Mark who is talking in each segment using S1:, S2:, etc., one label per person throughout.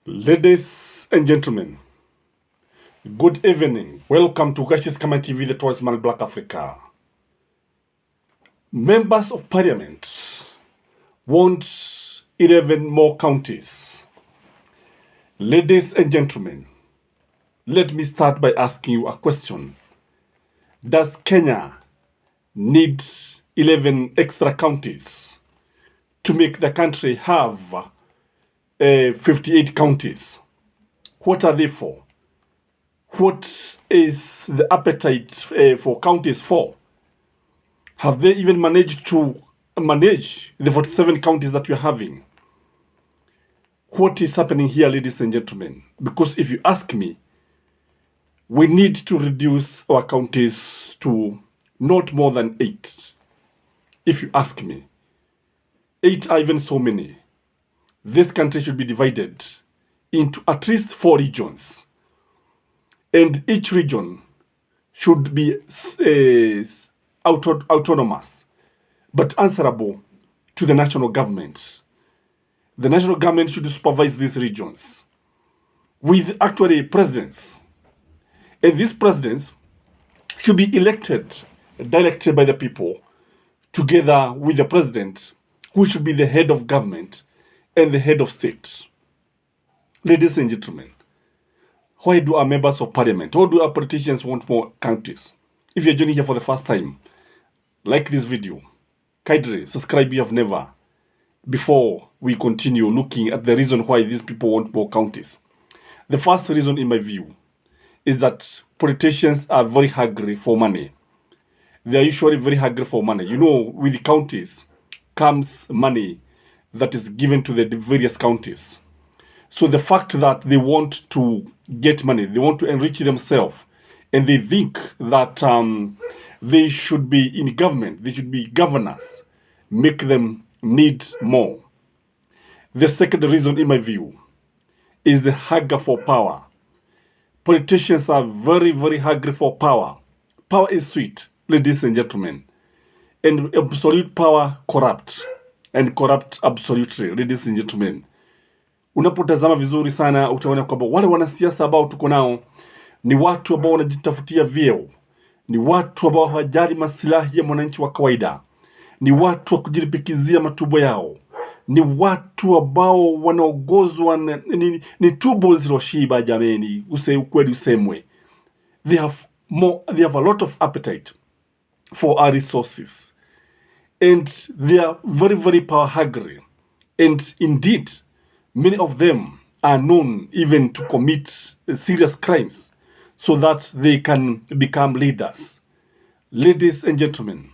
S1: Ladies and gentlemen, good evening. Welcome to Skyman TV, the Tourist Man Black Africa. Members of Parliament want 11 more counties. Ladies and gentlemen, let me start by asking you a question. Does Kenya need 11 extra counties to make the country have 58 counties? What are they for? What is the appetite for counties for? Have they even managed to manage the 47 counties that we're having? What is happening here, ladies and gentlemen? Because if you ask me, we need to reduce our counties to not more than 8. If you ask me, 8 are even so many. This country should be divided into at least 4 regions. And each region should be autonomous, but answerable to the national government. The national government should supervise these regions with actually presidents. And these presidents should be elected directly by the people, together with the president, who should be the head of government and the head of state. Ladies and gentlemen, why do our members of parliament, or do our politicians want more counties? If you're joining here for the first time, like this video, kindly subscribe if you have never, before we continue looking at the reason why these people want more counties. The first reason, in my view, is that politicians are very hungry for money. They are usually very hungry for money. You know, with the counties comes money that is given to the various counties. So the fact that they want to get money, they want to enrich themselves, and they think that they should be in government, they should be governors, make them need more. The second reason, in my view, is the hunger for power. Politicians are very, very hungry for power. Power is sweet, ladies and gentlemen, and absolute power corrupts, and corrupt absolutely, ladies and gentlemen. Unapotazama vizuri sana utaona kwamba wale wanasiasa ambao tuko nao ni watu ambao wanajitafutia vyeo, ni watu ambao hawajali maslahi ya mwananchi wa kawaida, ni watu wa kujilipikizia matumbo yao, ni watu ambao wanaongozwa ni tumbo ziloshiba. Jameni, ukweli usemwe, they have a lot of appetite for our resources, and they are very, very power hungry, and indeed many of them are known even to commit serious crimes so that they can become leaders. Ladies and gentlemen,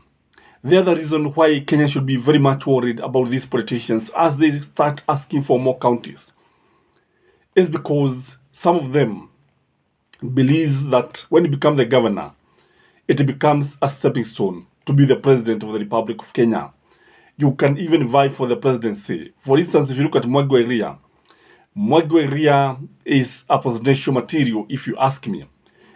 S1: the other reason why Kenya should be very much worried about these politicians as they start asking for more counties is because some of them believe that when you become the governor, it becomes a stepping stone to be the president of the Republic of Kenya. You can even vie for the presidency. For instance, if you look at Mwagwe Iria is a presidential material, if you ask me.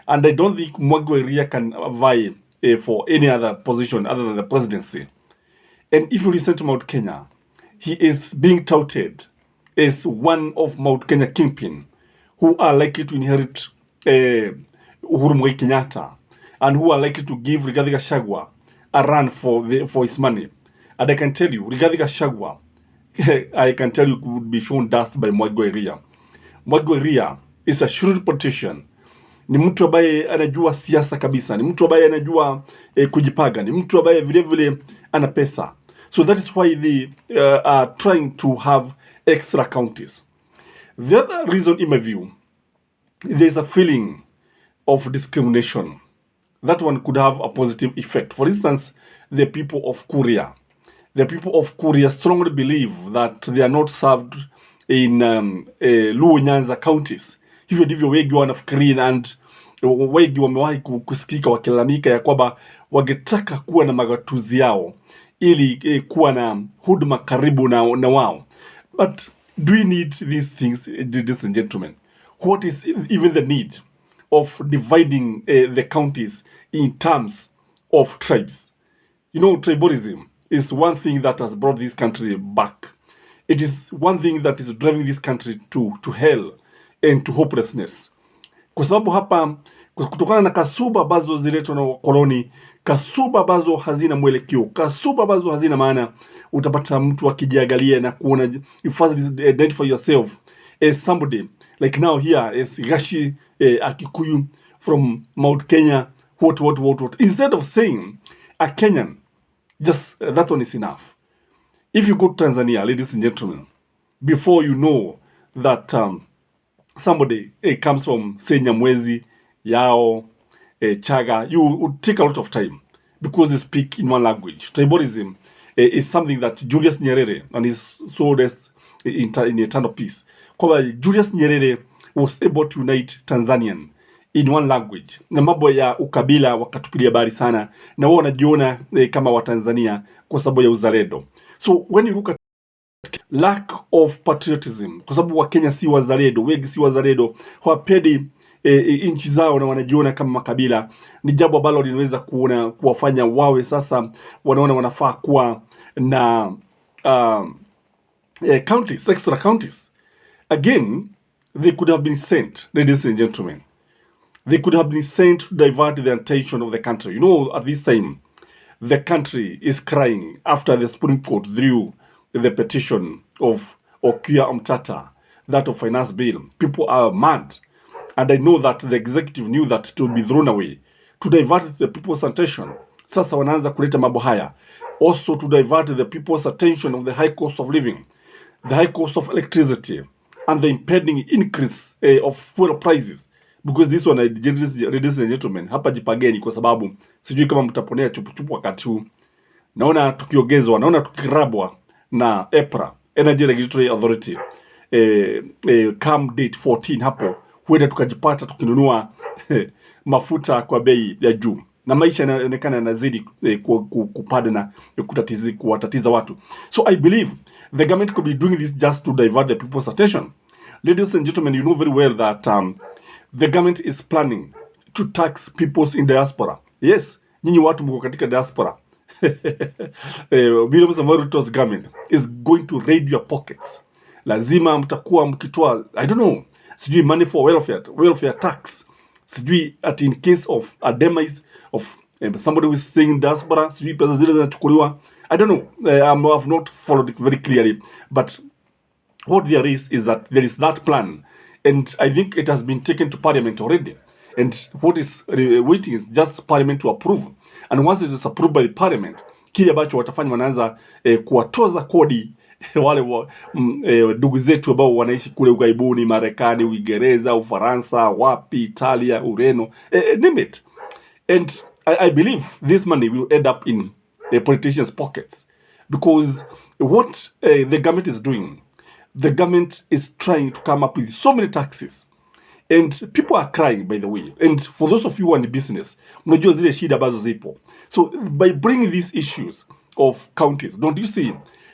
S1: And I don't think Mwagwe Iria can vie for any other position other than the presidency. And if you listen to Mount Kenya, he is being touted as one of Mount Kenya kingpin who are likely to inherit Uhuru Muigai Kenyatta, and who are likely to give Rigathi Gachagua a run for his money. And I can tell you, Rigathi Gachagua, I can tell you, would be shown dust by Mwagwe Iria. Mwagwe Iria is a shrewd politician. Ni mtu ambaye anajua siasa kabisa. Ni mtu ambaye anajua kujipaga. Ni mtu ambaye vile vile ana pesa. So that is why they are trying to have extra counties. The other reason, in my view, there is a feeling of discrimination. That one could have a positive effect. For instance, the people of Kuria. The people of Kuria strongly believe that they are not served in Luo Nyanza counties. Hivyo ndivyo wengi wanafikiria, and wengi wamewahi kusikika wakilalamika ya kwamba wangetaka kuwa na magatuzi yao ili kuwa na huduma karibu na wao. But do we need these things, ladies and gentlemen? What is even the need of dividing the counties in terms of tribes? You know, tribalism is one thing that has brought this country back. It is one thing that is driving this country to hell and to hopelessness. Kwa sababu hapa kutokana na kasuba ambazo ziletwa na wakoloni, kasuba ambazo hazina mwelekeo, kasuba ambazo hazina maana, utapata mtu akijiangalia na kuona, you first identify yourself as somebody like now here as Gachie, a Kikuyu from Mount Kenya, what. Instead of saying a Kenyan, just that one is enough. If you go to Tanzania, ladies and gentlemen, before you know that somebody comes from, say, Nyamwezi, Yao, Chaga, you would take a lot of time because they speak in one language. Tribalism is something that Julius Nyerere and his soldiers in eternal peace. Julius Nyerere was able to unite Tanzanian in one language. Na mambo ya ukabila wakatupilia bari sana, na wao wanajiona kama Watanzania kwa sababu ya uzalendo. So when you look at lack of patriotism, kwa sababu Wakenya si wazalendo, wengi si wazalendo, hawapendi nchi zao na wanajiona kama makabila, ni jambo ambalo linaweza kuwafanya wawe sasa wanaona wanafaa kuwa na counties, extra counties. Again, they could have been sent, ladies and gentlemen. They could have been sent to divert the attention of the country. You know, at this time, the country is crying after the Supreme Court drew the petition of Okia Omtata, that of finance bill. People are mad. And I know that the executive knew that it would be thrown away to divert the people's attention. Sasa wanaanza kuleta mambo haya. Also to divert the people's attention of the high cost of living, the high cost of electricity, and the impending increase of fuel prices. Because this one, ladies and gentlemen, hapa jipageni kwa sababu sijui kama mtaponea chupu wakati huu. Naona tukiongezwa, naona tukirabwa na EPRA, Energy Regulatory Authority, come date 14 hapo, huenda tukajipata tukinunua mafuta kwa bei ya juu. Na maisha yanaonekana yanazidi kupanda na kuwatatiza watu. So I believe the government could be doing this just to divert the people's attention. Ladies and gentlemen, you know very well that the government is planning to tax peoples in diaspora. Yes, nyinyi watu mko katika diaspora. William Samoei Ruto's government is going to raid your pockets. Lazima mtakuwa mkitoa, I don't know, sijui money for welfare tax. Sijui at in case of a demise of somebody who is staying in diaspora, sijui pesa zile zinachukuliwa. I don't know, I have not followed it very clearly, but what there is that there is that plan, and I think it has been taken to parliament already, and what is waiting is just parliament to approve. And once it is approved by the parliament, kile ambacho watafanya wanaanza kuwatoza kodi wale ndugu zetu ambao wanaishi kule ughaibuni, Marekani, Uingereza, Ufaransa, wapi, Italia, Ureno, name it. And I believe this money will end up in politicians' pockets, because what the government is doing, the government is trying to come up with so many taxes, and people are crying, by the way. And for those of you who are in business, mnajua zile shida ambazo zipo. So by bringing these issues of counties, don't you see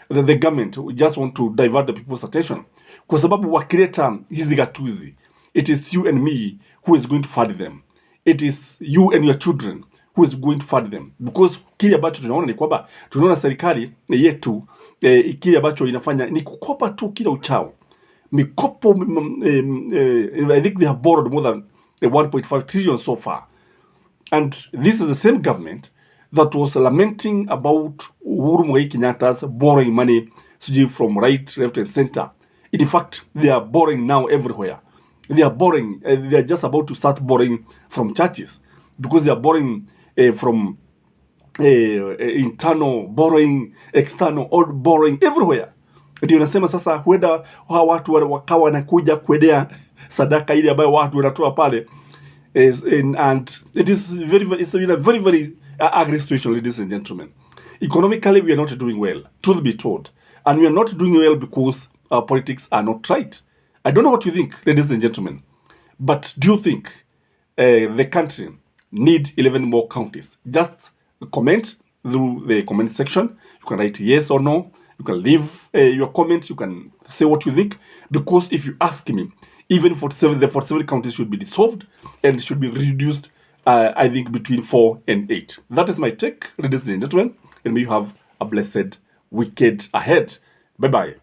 S1: that the government just want to divert the people's attention? Kwa sababu wakileta hizi gatuzi, it is you and me who is going to fund them. It is you and your children who is going to fund them. Because kile ambacho tunaona ni kwamba tunaona serikali yetu kile ambacho inafanya ni kukopa tu kila uchao. Mikopo, I think they have borrowed more than 1.5 trillion so far. And this is the same government that was lamenting about Uhuru Muigai Kenyatta's borrowing money from right, left, and center. In fact, they are borrowing now everywhere. They are borrowing, they are just about to start borrowing from churches, because they are borrowing from internal borrowing, external borrowing, everywhere. Ndio nasema sasa huenda hawa watu wakawa wanakuja kuendea sadaka ile ambayo watu wanatoa pale, and it is it's a very ugly situation, ladies and gentlemen. Economically, we are not doing well, truth be told, and we are not doing well because our politics are not right. I don't know what you think, ladies and gentlemen, but do you think the country need 11 more counties? Just comment through the comment section. You can write yes or no. You can leave your comments. You can say what you think. Because if you ask me, even the 47 counties should be dissolved and should be reduced, I think, between 4 and 8. That is my take, ladies and gentlemen. And may you have a blessed weekend ahead. Bye-bye.